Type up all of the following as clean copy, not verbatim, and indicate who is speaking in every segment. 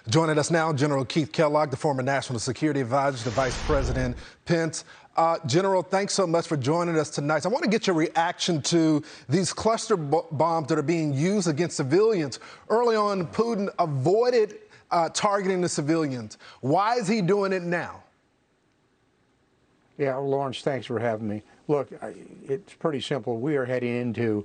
Speaker 1: Joining us now, General Keith Kellogg, the former National Security Advisor to Vice President Pence. General, thanks so much for joining us tonight. So I want to get your reaction to these cluster bombs that are being used against civilians. Early on, Putin avoided targeting the civilians. Why is he doing it now?
Speaker 2: Yeah, Lawrence, thanks for having me. Look, it's pretty simple. We are heading into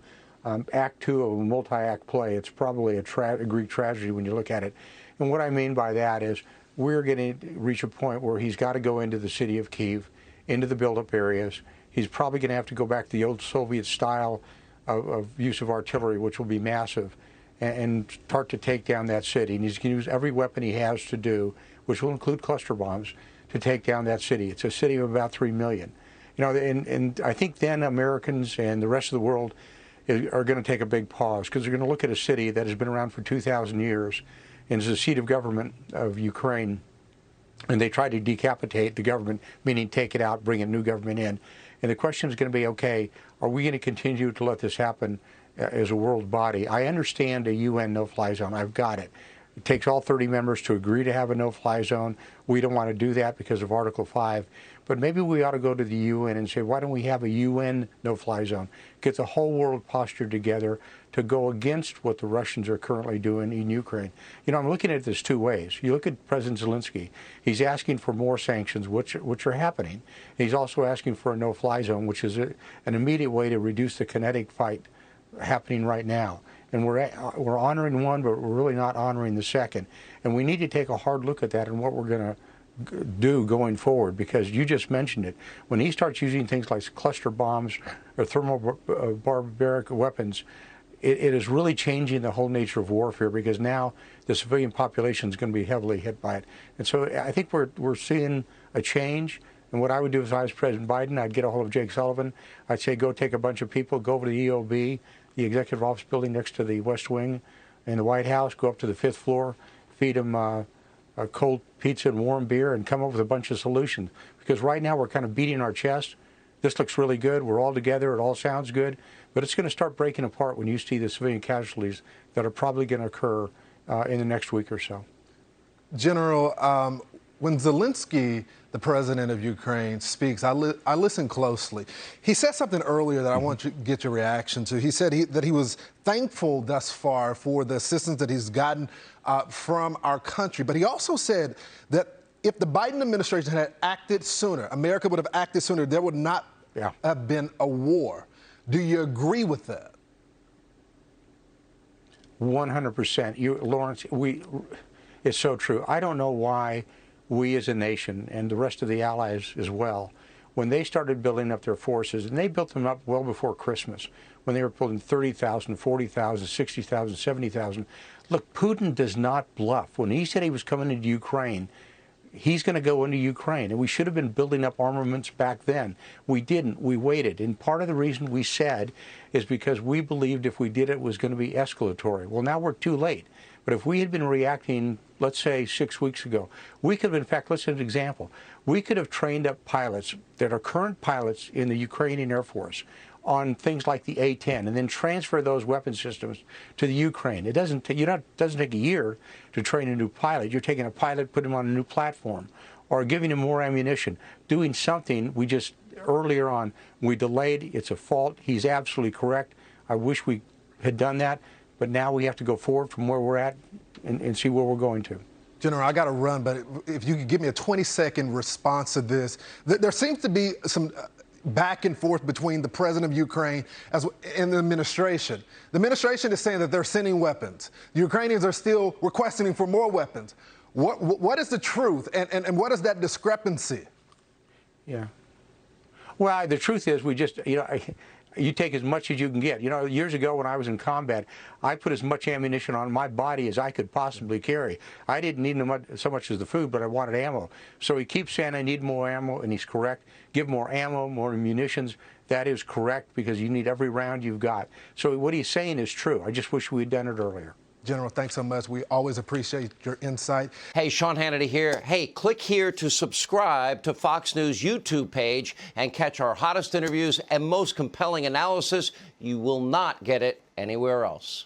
Speaker 2: Act 2 of a multi-act play. It's probably a Greek tragedy when you look at it. And what I mean by that is we're going to reach a point where he's got to go into the city of Kyiv, into the buildup areas. He's probably going to have to go back to the old Soviet style of use of artillery, which will be massive, and start to take down that city. And he's going to use every weapon he has to do, which will include cluster bombs, to take down that city. It's a city of about 3 million. You know, and I think then Americans and the rest of the world are going to take a big pause, because they're going to look at a city that has been around for 2,000 years and is the seat of government of Ukraine, and they try to decapitate the government, meaning take it out, bring a new government in. And the question is going to be, okay, are we going to continue to let this happen as a world body? I understand a UN no-fly zone. I've got it. It takes all 30 members to agree to have a no-fly zone. We don't want to do that because of Article 5. But maybe we ought to go to the UN and say, why don't we have a UN no-fly zone? Get the whole world postured together to go against what the Russians are currently doing in Ukraine. You know, I'm looking at this two ways. You look at President Zelensky. He's asking for more sanctions, which are happening. He's also asking for a no-fly zone, which is an immediate way to reduce the kinetic fight happening right now. And we're honoring one, but we're really not honoring the second. And we need to take a hard look at that and what we're going to do going forward, because you just mentioned it. When he starts using things like cluster bombs or thermobaric weapons, it is really changing the whole nature of warfare, because now the civilian population is going to be heavily hit by it. And so I think we're seeing a change. And what I would do if I was President Biden, I'd get a hold of Jake Sullivan. I'd say, go take a bunch of people, go over to the EOB, the Executive Office Building next to the West Wing in the White House, go up to the 5th floor, feed them a cold pizza and warm beer, and come up with a bunch of solutions. Because right now we're kind of beating our chest. This looks really good. We're all together. It all sounds good. But it's going to start breaking apart when you see the civilian casualties that are probably going to occur in the next week or so.
Speaker 1: General, when Zelensky, the president of Ukraine, speaks, I listen closely. He said something earlier that I want to get your reaction to. He said that he was thankful thus far for the assistance that he's gotten from our country. But he also said that if the Biden administration had acted sooner, America would have acted sooner, there would not have been a war. Do you agree with that?
Speaker 2: 100%. Lawrence, it's so true. I don't know why we as a nation, and the rest of the allies as well, when they started building up their forces, and they built them up well before Christmas, when they were building 30,000, 40,000, 60,000, 70,000. Look, Putin does not bluff. When he said he was coming into Ukraine, he's going to go into Ukraine, and we should have been building up armaments back then. We didn't. We waited. And part of the reason we said is because we believed if we did it was going to be escalatory. Well, now we're too late. But if we had been reacting, let's say 6 weeks ago, we could have, in fact, let's have an example. We could have trained up pilots that are current pilots in the Ukrainian Air Force on things like the A-10, and then transfer those weapon systems to the Ukraine. It doesn't take a year to train a new pilot. You're taking a pilot, put him on a new platform, or giving him more ammunition, doing something. We just, earlier on, we delayed. It's a fault. He's absolutely correct. I wish we had done that, but now we have to go forward from where we're at and see where we're going to.
Speaker 1: General, I got to run, but if you could give me a 20-second response to this. There seems to be some back and forth between the president of Ukraine and the administration. The administration is saying that they're sending weapons. The Ukrainians are still requesting for more weapons. What is the truth, and what is that discrepancy?
Speaker 2: Yeah. Well, the truth is, we just, you take as much as you can get. You know, years ago when I was in combat, I put as much ammunition on my body as I could possibly carry. I didn't need so much as the food, but I wanted ammo. So he keeps saying I need more ammo, and he's correct. Give more ammo, more munitions. That is correct, because you need every round you've got. So what he's saying is true. I just wish we had done it earlier.
Speaker 1: General, thanks so much. We always appreciate your insight.
Speaker 3: Hey, Sean Hannity here. Hey, click here to subscribe to Fox News YouTube page and catch our hottest interviews and most compelling analysis. You will not get it anywhere else.